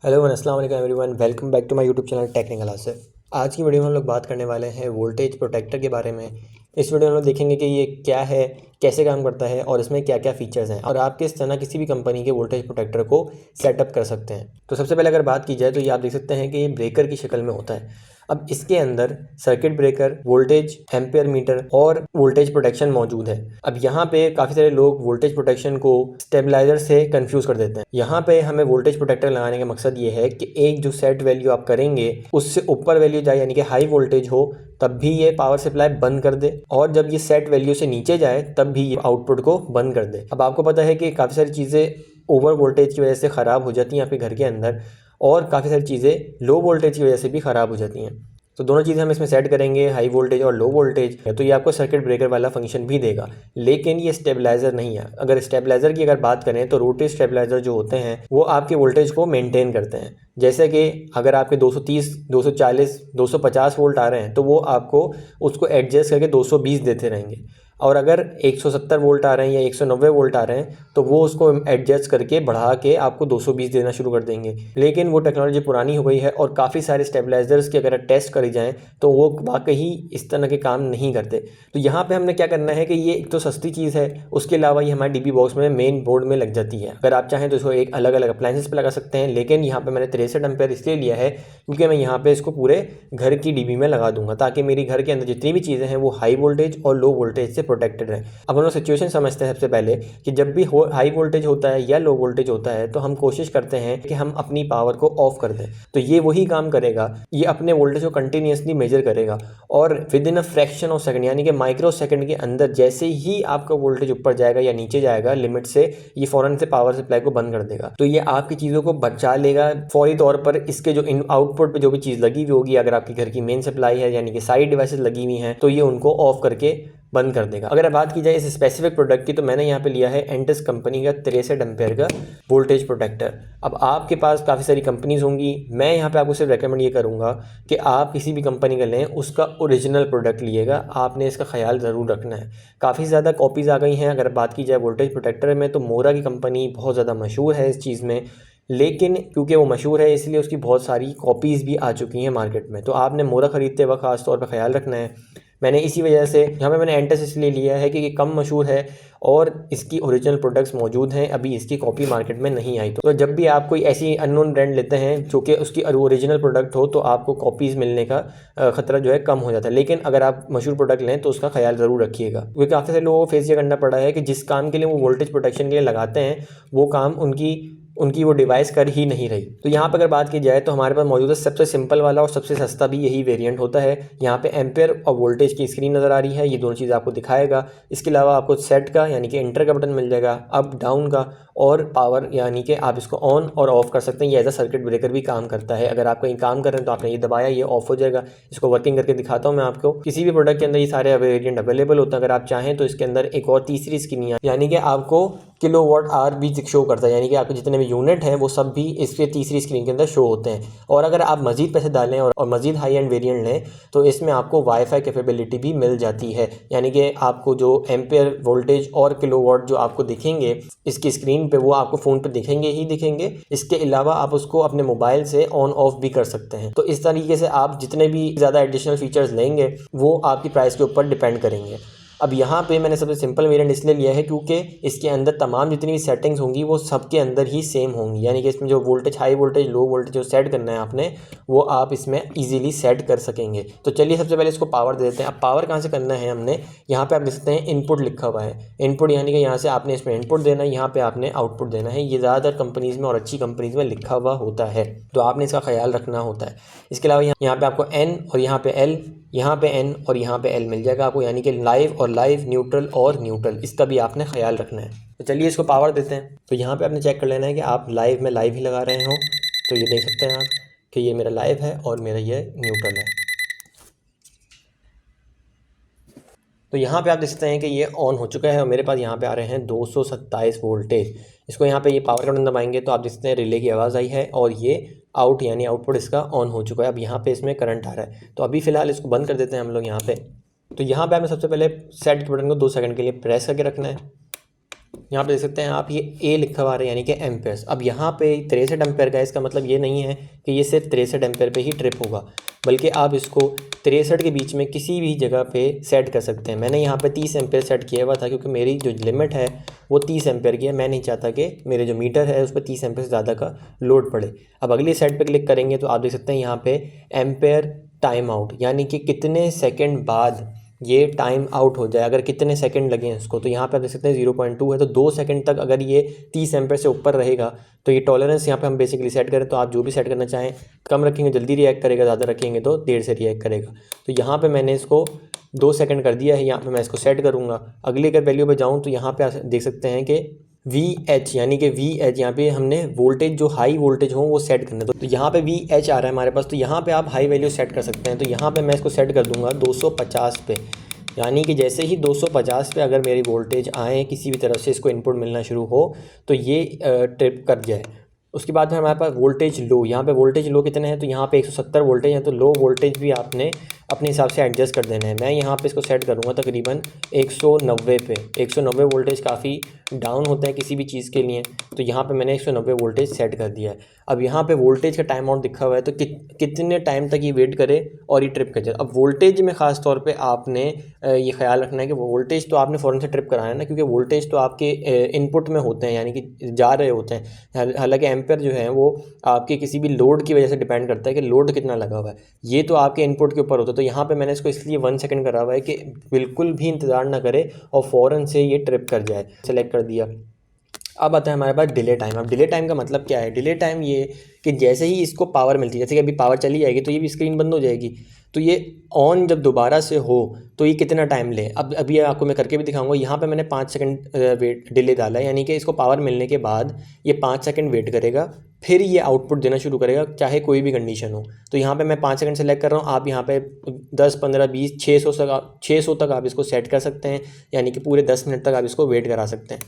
Hello अस्सलाम वालेकुम everyone, welcome back to my YouTube channel Technical Asif. आज की वीडियो में हम लोग बात करने वाले हैं वोल्टेज प्रोटेक्टर के बारे में। इस वीडियो में हम लोग देखेंगे कि ये क्या है, कैसे काम करता है और इसमें क्या क्या फीचर्स हैं और आप किस तरह किसी भी कंपनी के वोल्टेज प्रोटेक्टर को सेटअप कर सकते हैं। तो सबसे पहले अगर बात की जाए तो ये आप देख सकते हैं कि ये ब्रेकर की शक्ल में होता है। अब इसके अंदर circuit breaker, voltage ampere metre और वोल्टेज प्रोटेक्शन मौजूद है। अब यहाँ पे काफ़ी सारे लोग वोल्टेज प्रोटेक्शन को स्टेबलाइजर से कंफ्यूज कर देते हैं। यहाँ पे हमें वोल्टेज प्रोटेक्टर लगाने का मकसद ये है कि एक जो सेट वैल्यू आप करेंगे उससे ऊपर वैल्यू जाए, यानी कि हाई वोल्टेज हो, तब भी ये पावर सप्लाई बंद कर दे, और जब ये सेट वैल्यू से नीचे जाए तब भी ये आउटपुट को बंद कर दे। अब आपको पता है कि काफ़ी सारी चीज़ें ओवर वोल्टेज की वजह से ख़राब हो जाती हैं आपके घर के अंदर, और काफ़ी सारी चीज़ें लो वोल्टेज की वजह से भी ख़राब हो जाती हैं। तो दोनों चीज़ें हम इसमें सेट करेंगे, हाई वोल्टेज और लो वोल्टेज, तो ये आपको सर्किट ब्रेकर वाला फंक्शन भी देगा। लेकिन ये स्टेबलाइज़र नहीं है। अगर स्टेबलाइज़र की अगर बात करें तो रोटरी स्टेबलाइज़र जो होते हैं वो आपके वोल्टेज को मेंटेन करते हैं। जैसे कि अगर आपके 230, 240, 250 वोल्ट आ रहे हैं तो वो आपको उसको एडजस्ट करके 220 देते रहेंगे, और अगर 170 वोल्ट आ रहे हैं या 190 वोल्ट आ रहे हैं तो वो उसको एडजस्ट करके बढ़ा के आपको 220 देना शुरू कर देंगे। लेकिन वो टेक्नोलॉजी पुरानी हो गई है और काफ़ी सारे स्टेबलाइजर्स के अगर टेस्ट करी जाएँ तो वो वाकई इस तरह के काम नहीं करते। तो यहाँ पे हमने क्या करना है कि ये एक तो सस्ती चीज़ है, उसके अलावा ये हमारे डीबी बॉक्स में मेन बोर्ड में लग जाती है। अगर आप चाहें तो इसको एक अलग अलग अप्लाइंसेस पे लगा सकते हैं, लेकिन यहाँ पे मैंने 63 एम्पेयर इसलिए लिया है क्योंकि मैं यहाँ पे इसको पूरे घर की डीबी में लगा दूंगा ताकि मेरी घर के अंदर जितनी भी चीज़ें हैं वो हाई वोल्टेज और लो वोल्टेज से प्रोटेक्टेड है। अब हम लोग सिचुएशन समझते हैं सबसे पहले कि जब भी हाई वोल्टेज होता है या लो वोल्टेज होता है तो हम कोशिश करते हैं कि हम अपनी पावर को ऑफ कर दें। तो ये वही काम करेगा, ये अपने वोल्टेज को कंटिन्यूसली मेजर करेगा और with in a fraction of second, यानी कि माइक्रो सेकंड के अंदर जैसे ही आपका वोल्टेज ऊपर जाएगा या नीचे जाएगा लिमिट से, ये फौरन से पावर सप्लाई को बंद कर देगा। तो ये आपकी चीज़ों को बचा लेगा फौरी तौर पर। इसके जो आउटपुट पे जो भी चीज़ लगी हुई होगी, अगर आपके घर की मेन सप्लाई है यानी कि साइड डिवाइसेस लगी हुई हैं, तो ये उनको ऑफ करके बंद कर देगा। अगर बात की जाए इस स्पेसिफिक प्रोडक्ट की तो मैंने यहाँ पे लिया है एंटस कंपनी का 63 एम्पेयर का वोल्टेज प्रोटेक्टर। अब आपके पास काफ़ी सारी कंपनीज होंगी, मैं यहाँ पे आपको सिर्फ रेकमेंड ये करूँगा कि आप किसी भी कंपनी का लें, उसका ओरिजिनल प्रोडक्ट लिएगा। आपने इसका ख्याल ज़रूर रखना है। काफ़ी ज़्यादा कॉपीज़ आ गई हैं। अगर बात की जाए वोल्टेज प्रोटेक्टर में तो मोरा की कंपनी बहुत ज़्यादा मशहूर है इस चीज़ में, लेकिन क्योंकि वो मशहूर है इसलिए उसकी बहुत सारी कॉपीज़ भी आ चुकी हैं मार्केट में। तो आपने मोरा ख़रीदते वक्त ख़ास तौर पर ख्याल रखना है। मैंने इसी वजह से यहाँ पे मैंने एंटस इसलिए लिया है कि ये कम मशहूर है और इसकी ओरिजिनल प्रोडक्ट्स मौजूद हैं, अभी इसकी कॉपी मार्केट में नहीं आई। तो जब भी आप कोई ऐसी अननोन ब्रांड लेते हैं जो कि उसकी ओरिजिनल प्रोडक्ट हो तो आपको कॉपीज़ मिलने का ख़तरा जो है कम हो जाता है। लेकिन अगर आप मशहूर प्रोडक्ट लें तो उसका ख्याल ज़रूर रखिएगा, क्योंकि काफ़ी सारे लोगों को फेस ये करना पड़ा है कि जिस काम के लिए वो वोल्टेज प्रोटेक्शन के लिए लगाते हैं वो काम उनकी वो डिवाइस कर ही नहीं रही। तो यहाँ पर अगर बात की जाए तो हमारे पास मौजूद है सबसे सिंपल वाला और सबसे सस्ता भी यही वेरिएंट होता है। यहाँ पे एम्पेयर और वोल्टेज की स्क्रीन नज़र आ रही है, ये दोनों चीज़ आपको दिखाएगा। इसके अलावा आपको सेट का यानी कि एंटर का बटन मिल जाएगा, अप डाउन का, और पावर यानी कि आप इसको ऑन और ऑफ़ कर सकते हैं। ये एज अ सर्किट ब्रेकर भी काम करता है। अगर आप कहीं काम कर रहे हैं तो आपने ये दबाया, ये ऑफ हो जाएगा। इसको वर्किंग करके दिखाता हूँ मैं आपको। किसी भी प्रोडक्ट के अंदर ये सारे वेरिएंट अवेलेबल होते हैं। अगर आप चाहें तो इसके अंदर एक और तीसरी स्क्रीन यानी कि आपको किलोवाट आवर भी शो करता है, यानी कि आपके जितने भी यूनिट हैं वो सब भी इसके तीसरी स्क्रीन के अंदर शो होते हैं। और अगर आप मज़ीद पैसे डालें और मज़ीद हाई एंड वेरिएंट लें तो इसमें आपको वाईफाई कैपेबिलिटी भी मिल जाती है, यानी कि आपको जो एम्पेयर, वोल्टेज और किलोवाट जो आपको दिखेंगे इसकी स्क्रीन पे वो आपको फ़ोन पे दिखेंगे ही दिखेंगे। इसके अलावा आप उसको अपने मोबाइल से ऑन ऑफ भी कर सकते हैं। तो इस तरीके से आप जितने भी ज़्यादा एडिशनल फीचर्स लेंगे वो आपकी प्राइस के ऊपर डिपेंड करेंगे। अब यहाँ पे मैंने सबसे सिंपल वेरिएंट इसलिए लिया है क्योंकि इसके अंदर तमाम जितनी भी सेटिंग्स होंगी वो सबके अंदर ही सेम होंगी, यानी कि इसमें जो voltage, high voltage, low voltage जो सेट करना है आपने वो आप इसमें इजीली सेट कर सकेंगे। तो चलिए सबसे पहले इसको पावर दे देते हैं। अब पावर कहाँ से करना है हमने, यहाँ पे आप देख सकते हैं इनपुट लिखा हुआ है। इनपुट यानी कि यहाँ से आपने इसमें इनपुट देना है, यहाँ पर आपने आउटपुट देना है। ये ज़्यादातर कंपनीज़ में और अच्छी कंपनीज़ में लिखा हुआ होता है, तो आपने इसका ख्याल रखना होता है। इसके अलावा यहाँ पर आपको एन और यहाँ पर एल, यहाँ पे एन और यहाँ पे एल मिल जाएगा आपको, यानी कि लाइव और लाइव, न्यूट्रल और न्यूट्रल, इसका भी आपने ख्याल रखना है। तो चलिए इसको पावर देते हैं। तो यहाँ पे आपने चेक कर लेना है कि आप लाइव में लाइव ही लगा रहे हो। तो ये देख सकते हैं आप कि ये मेरा लाइव है और मेरा ये न्यूट्रल है। तो यहाँ पे आप देख सकते हैं कि ये ऑन हो चुका है और मेरे पास यहाँ पे आ रहे हैं 227 वोल्टेज। इसको यहाँ पे ये पावर का बटन दबाएंगे तो आप देख सकते हैं रिले की आवाज़ आई है और ये आउट यानी आउटपुट इसका ऑन हो चुका है। अब यहाँ पे इसमें करंट आ रहा है, तो अभी फ़िलहाल इसको बंद कर देते हैं हम लोग यहाँ पे। तो यहाँ पे हमें सबसे पहले सेट के बटन को 2 सेकंड के लिए प्रेस करके रखना है। यहाँ पे देख सकते हैं आप, ये ए लिखा हुआ है यानी कि एम्पेयर्स। अब यहाँ पे 63 एम्पेयर का, इसका मतलब ये नहीं है कि ये सिर्फ 63 एम्पेयर पे ही ट्रिप होगा, बल्कि आप इसको 63 के बीच में किसी भी जगह पे सेट कर सकते हैं। मैंने यहाँ पे 30 एम्पेयर सेट किया हुआ था क्योंकि मेरी जो लिमिट है वो 30 एम्पेयर की है। मैं नहीं चाहता कि मेरे जो मीटर है उस पर 30 एम्पेयर से ज़्यादा का लोड पड़े। अब अगली साइड पे क्लिक करेंगे तो आप देख सकते हैं यहाँ पे एम्पेयर टाइम आउट, यानी कि कितने सेकेंड बाद ये टाइम आउट हो जाए, अगर कितने सेकंड लगे हैं इसको। तो यहाँ पे आप देख सकते हैं 0.2 है, तो 2 सेकंड तक अगर ये 30 एम्पेयर से ऊपर रहेगा तो ये टॉलरेंस यहाँ पे हम बेसिकली सेट करें। तो आप जो भी सेट करना चाहें, कम रखेंगे जल्दी रिएक्ट करेगा, ज़्यादा रखेंगे तो देर से रिएक्ट करेगा। तो यहाँ पर मैंने इसको 2 सेकंड कर दिया है, यहाँ पर मैं इसको सेट करूँगा। अगली अगर वैल्यू पर जाऊँ तो यहाँ पर आप देख सकते हैं कि VH, यानी कि VH यहाँ पे हमने वोल्टेज जो हाई वोल्टेज हो वो सेट करना है। तो यहाँ पे VH आ रहा है हमारे पास, तो यहाँ पे आप हाई वैल्यू सेट कर सकते हैं। तो यहाँ पे मैं इसको सेट कर दूंगा 250 पे, यानी कि जैसे ही 250 पे अगर मेरी वोल्टेज आए किसी भी तरफ से इसको इनपुट मिलना शुरू हो तो ये ट्रिप कर जाए। उसके बाद में हमारे पास वोल्टेज लो, यहाँ पे वोल्टेज लो कितने हैं तो यहाँ पे 170 वोल्टेज है, तो लो वोल्टेज भी आपने अपने हिसाब से एडजस्ट कर देना है। मैं यहाँ पे इसको सेट करूँगा तकरीबन 190 पे। 190 वोल्टेज काफ़ी डाउन होता है किसी भी चीज़ के लिए, तो यहाँ पे मैंने 190 वोल्टेज सेट कर दिया है। अब यहाँ पे वोल्टेज का टाइम आउट दिखा हुआ है, तो कितने टाइम तक ये वेट करे और ये ट्रिप कर जाए। अब वोल्टेज में ख़ास तौर पे आपने ये ख्याल रखना है कि वोल्टेज तो आपने फ़ौरन से ट्रिप कराना है ना, क्योंकि वोल्टेज तो आपके इनपुट में होते हैं, यानी कि जा रहे होते हैं। हालांकि एम्पेयर जो है वो आपके किसी भी लोड की वजह से डिपेंड करता है कि लोड कितना लगा हुआ है, ये तो आपके इनपुट के ऊपर होता है। तो यहाँ पे मैंने इसको इसलिए 1 सेकंड करा हुआ है कि बिल्कुल भी इंतज़ार ना करे और फ़ौरन से ये ट्रिप कर जाए। सेलेक्ट कर दिया। अब आता है हमारे पास डिले टाइम। अब डिले टाइम का मतलब क्या है? डिले टाइम ये कि जैसे ही इसको पावर मिलती है, जैसे कि अभी पावर चली जाएगी तो ये भी स्क्रीन बंद हो जाएगी, तो ये ऑन जब दोबारा से हो तो ये कितना टाइम ले। अब अभी आपको मैं करके भी दिखाऊंगा। यहाँ पे मैंने 5 सेकंड वेट डिले डाला है, यानी कि इसको पावर मिलने के बाद ये 5 सेकंड वेट करेगा, फिर ये आउटपुट देना शुरू करेगा चाहे कोई भी कंडीशन हो। तो यहाँ पे मैं 5 सेकंड सेलेक्ट कर रहा हूँ, आप यहाँ पे 10, 15, 20, 600 तक आप इसको सेट कर सकते हैं, यानी कि पूरे 10 मिनट तक आप इसको वेट करा सकते हैं।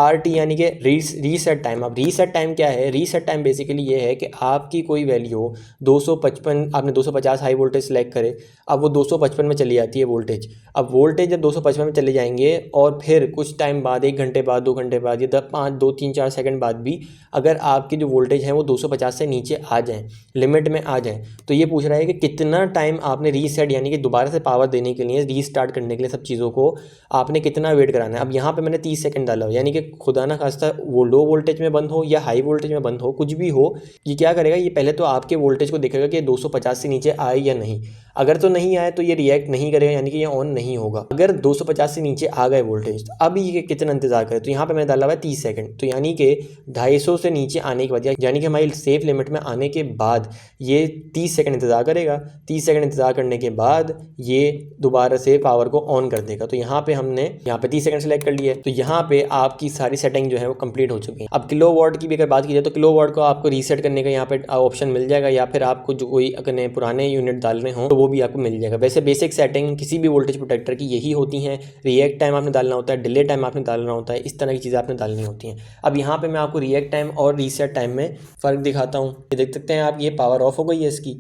RT यानी कि रीसेट टाइम। अब रीसेट टाइम क्या है? रीसेट टाइम बेसिकली ये है कि आपकी कोई वैल्यू 255, आपने 250 हाई वोल्टेज सेलेक्ट करे, अब वो 255 में चली जाती है वोल्टेज। अब वोल्टेज जब 255 में चले जाएंगे और फिर कुछ टाइम बाद, 1 घंटे बाद, 2 घंटे बाद, या 2, 3, 4 सेकंड बाद भी अगर आपकी जो वोल्टेज है वो 250 से नीचे आ जाए, लिमिट में आ जाए, तो ये पूछ रहा है कि कितना टाइम आपने रीसेट यानी कि दोबारा से पावर देने के लिए, रीस्टार्ट करने के लिए सब चीज़ों को आपने कितना वेट कराना है। अब यहाँ पर मैंने 30 सेकंड डाला हो, यानी कि खुदा ना खास्ता वो लो वोल्टेज में बंद हो या हाई वोल्टेज में बंद हो, कुछ भी हो, ये क्या करेगा, ये पहले तो आपके वोल्टेज को देखेगा कि 250 से नीचे आए या नहीं। अगर तो नहीं आए तो ये रिएक्ट नहीं करेगा, यानी कि ये ऑन नहीं होगा। अगर 250 से नीचे आ गए वोल्टेज, तो अब ये कितना इंतजार करे, तो यहाँ पे मैंने डाला हुआ है 30 सेकंड, तो यानी कि 250 से नीचे आने के बाद, यानी कि हमारी सेफ लिमिट में आने के बाद ये 30 सेकंड इंतजार करेगा। 30 सेकंड इंतजार करने के बाद ये दोबारा से पावर को ऑन कर देगा। तो यहाँ पे हमने यहाँ पे 30 सेकंड सेलेक्ट कर लिया है, तो यहाँ पे आपकी सारी सेटिंग जो है वो कंप्लीट हो चुकी है। अब किलो वाट की भी अगर बात की जाए तो किलो वाट को आपको रीसेट करने का यहाँ पे ऑप्शन मिल जाएगा, या फिर आपको जो कोई अगर पुराने यूनिट डालने हो तो वो भी आपको मिल जाएगा। वैसे बेसिक सेटिंग किसी भी वोल्टेज प्रोटेक्टर की यही होती हैं। रिएक्ट टाइम आपने डालना होता है, डिले टाइम आपने डालना होता है, इस तरह की चीज़ें आपने डालनी होती हैं। अब यहाँ पे मैं आपको रिएक्ट टाइम और रीसेट टाइम में फ़र्क दिखाता हूँ। ये देख सकते हैं आप, ये पावर ऑफ हो गई है इसकी,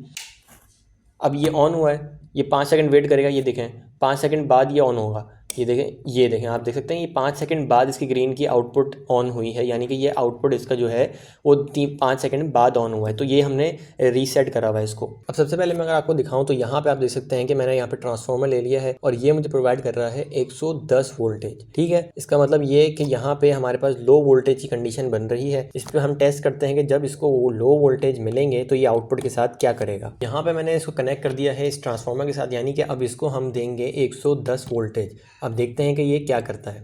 अब ये ऑन हुआ है, ये 5 सेकंड वेट करेगा, ये देखें 5 सेकंड बाद ये ऑन होगा। ये देखें आप देख सकते हैं, ये 5 सेकंड बाद इसकी ग्रीन की आउटपुट ऑन हुई है, यानी कि ये आउटपुट इसका जो है वो 5 सेकंड बाद ऑन हुआ है। तो ये हमने रीसेट करा हुआ है इसको। अब सबसे पहले मैं अगर आपको दिखाऊं तो यहाँ पे आप देख सकते हैं कि मैंने यहाँ पे ट्रांसफार्मर ले लिया है और ये मुझे प्रोवाइड कर रहा है 110 वोल्टेज। ठीक है, इसका मतलब ये कि यहाँ पे हमारे पास लो वोल्टेज की कंडीशन बन रही है। इस पर हम टेस्ट करते हैं कि जब इसको वो लो वोल्टेज मिलेंगे तो ये आउटपुट के साथ क्या करेगा। यहाँ पे मैंने इसको कनेक्ट कर दिया है इस ट्रांसफार्मर के साथ, यानी कि अब इसको हम देंगे 110 वोल्टेज। अब देखते हैं कि ये क्या करता है।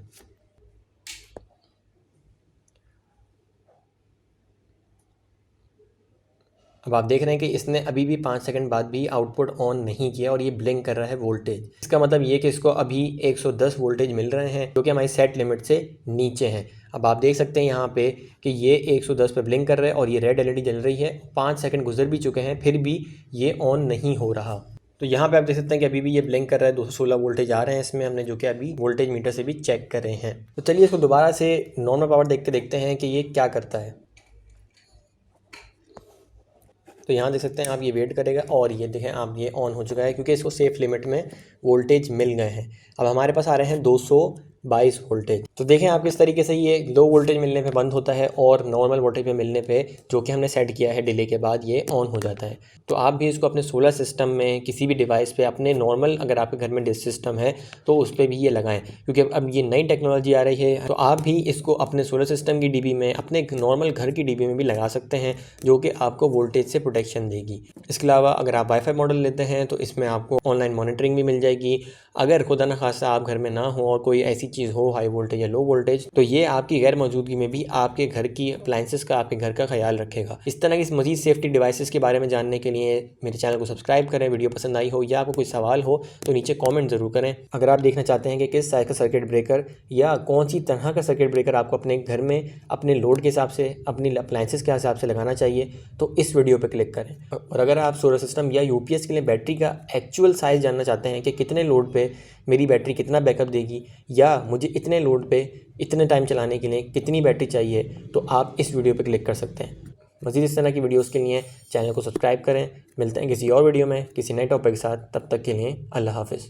अब आप देख रहे हैं कि इसने अभी भी 5 सेकंड बाद भी आउटपुट ऑन नहीं किया और ये ब्लिंक कर रहा है वोल्टेज। इसका मतलब ये कि इसको अभी 110 वोल्टेज मिल रहे हैं जो कि हमारी सेट लिमिट से नीचे हैं। अब आप देख सकते हैं यहाँ पे कि ये 110 पे ब्लिंक कर रहा है और ये रेड एलईडी जल रही है। 5 सेकंड गुजर भी चुके हैं फिर भी ये ऑन नहीं हो रहा। तो यहाँ पे आप देख सकते हैं कि अभी भी ये ब्लिंक कर रहा है। 216 वोल्टेज आ रहे हैं इसमें, हमने जो कि अभी वोल्टेज मीटर से भी चेक कर रहे हैं। तो चलिए इसको दोबारा से नॉर्मल पावर देख के देखते हैं कि ये क्या करता है। तो यहाँ देख सकते हैं आप, ये वेट करेगा और ये देखें आप, ये ऑन हो चुका है क्योंकि इसको सेफ लिमिट में वोल्टेज मिल गए हैं। अब हमारे पास आ रहे हैं 22 वोल्टेज। तो देखें आप किस तरीके से ये लो वोल्टेज मिलने पे बंद होता है और नॉर्मल वोल्टेज पे मिलने पे जो कि हमने सेट किया है डिले के बाद ये ऑन हो जाता है। तो आप भी इसको अपने सोलर सिस्टम में किसी भी डिवाइस पे अपने नॉर्मल अगर आपके घर में डिश सिस्टम है तो उस पर भी ये लगाएं, क्योंकि अब ये नई टेक्नोलॉजी आ रही है। तो आप भी इसको अपने सोलर सिस्टम की डीबी में, अपने नॉर्मल घर की डीबी में भी लगा सकते हैं, जो कि आपको वोल्टेज से प्रोटेक्शन देगी। इसके अलावा अगर आप वाईफाई मॉडल लेते हैं तो इसमें आपको ऑनलाइन मॉनिटरिंग भी मिल जाएगी। अगर खुदा न खासा आप घर में ना हो और कोई ऐसी चीज़ हो हाई वोल्टेज या लो वोल्टेज, तो ये आपकी गैर मौजूदगी में भी आपके घर की अप्लाइंसेस का, आपके घर का ख्याल रखेगा। इस तरह की मजीद सेफ्टी डिवाइसेस के बारे में जानने के लिए मेरे चैनल को सब्सक्राइब करें। वीडियो पसंद आई हो या आपको कोई सवाल हो तो नीचे कॉमेंट ज़रूर करें। अगर आप देखना चाहते हैं कि किस साइज का सर्किट ब्रेकर या कौन सी तरह का सर्किट ब्रेकर आपको अपने घर में अपने लोड के हिसाब से, अपनी अप्लाइंसेस के हिसाब से लगाना चाहिए, तो इस वीडियो पर क्लिक करें। और अगर आप सोलर सिस्टम या यूपीएस के लिए बैटरी का एक्चुअल साइज़ जानना चाहते हैं कि कितने लोड पे मेरी बैटरी कितना बैकअप देगी या मुझे इतने लोड पे इतने टाइम चलाने के लिए कितनी बैटरी चाहिए, तो आप इस वीडियो पे क्लिक कर सकते हैं। मज़ीद इस तरह की वीडियोस के लिए चैनल को सब्सक्राइब करें। मिलते हैं किसी और वीडियो में किसी नए टॉपिक के साथ। तब तक के लिए अल्लाह हाफ़िज़।